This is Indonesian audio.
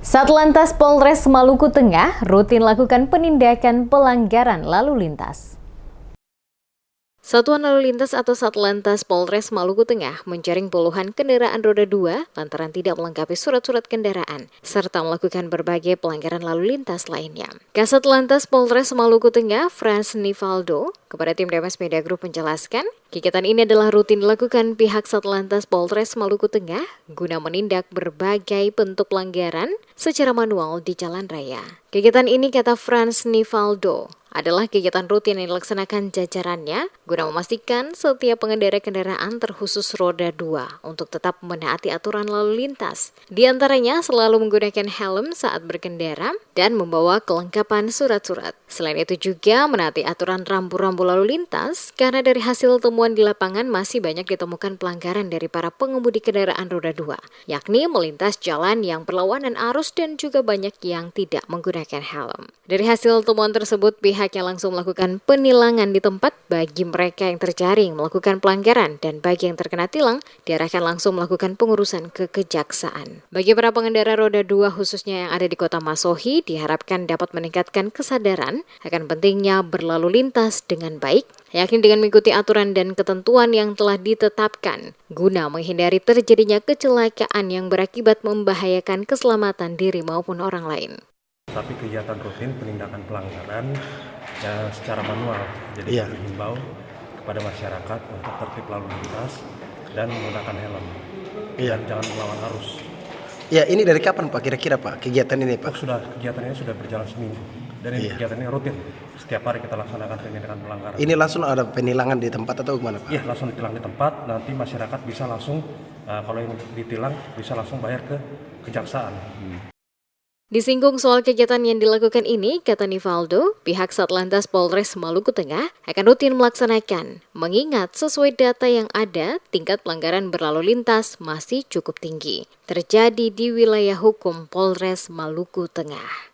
Satlantas Polres Maluku Tengah rutin lakukan penindakan pelanggaran lalu lintas. Satuan Lalu Lintas atau Satlantas Polres Maluku Tengah menjaring puluhan kendaraan roda 2 lantaran tidak melengkapi surat-surat kendaraan, serta melakukan berbagai pelanggaran lalu lintas lainnya. Kasat Lantas Polres Maluku Tengah, Frans Nivaldo, kepada tim Demes Media Group menjelaskan, kegiatan ini adalah rutin dilakukan pihak Satlantas Polres Maluku Tengah guna menindak berbagai bentuk pelanggaran secara manual di jalan raya. Kegiatan ini, kata Frans Nivaldo, adalah kegiatan rutin yang dilaksanakan jajarannya guna memastikan setiap pengendara kendaraan terkhusus roda 2 untuk tetap menaati aturan lalu lintas. Di antaranya selalu menggunakan helm saat berkendara dan membawa kelengkapan surat-surat. Selain itu juga menaati aturan rambu-rambu lalu lintas karena dari hasil temuan di lapangan masih banyak ditemukan pelanggaran dari para pengemudi kendaraan roda 2, yakni melintas jalan yang berlawanan arus dan juga banyak yang tidak menggunakan helm. Dari hasil temuan tersebut, pihaknya langsung melakukan penilangan di tempat bagi mereka yang terjaring melakukan pelanggaran dan bagi yang terkena tilang diarahkan langsung melakukan pengurusan ke kejaksaan. Bagi para pengendara roda 2 khususnya yang ada di Kota Masohi diharapkan dapat meningkatkan kesadaran akan pentingnya berlalu lintas dengan baik, yakni dengan mengikuti aturan dan ketentuan yang telah ditetapkan guna menghindari terjadinya kecelakaan yang berakibat membahayakan keselamatan diri maupun orang lain. Tapi kegiatan rutin penindakan pelanggaran ya secara manual. Jadi kami himbau kepada masyarakat untuk tertib lalu lintas dan menggunakan helm dan jangan melawan arus. Ya, ini dari kapan Pak kira-kira Pak kegiatan ini Pak? Kegiatan ini sudah berjalan seminggu dan ini kegiatan ini rutin. Setiap hari kita laksanakan penindakan pelanggaran. Ini langsung ada penilangan di tempat atau gimana Pak? Iya, langsung ditilang di tempat. Nanti masyarakat bisa langsung kalau yang ditilang bisa langsung bayar ke kejaksaan. Disinggung soal kegiatan yang dilakukan ini, kata Nivaldo, pihak Satlantas Polres Maluku Tengah akan rutin melaksanakan, mengingat sesuai data yang ada, tingkat pelanggaran berlalu lintas masih cukup tinggi, terjadi di wilayah hukum Polres Maluku Tengah.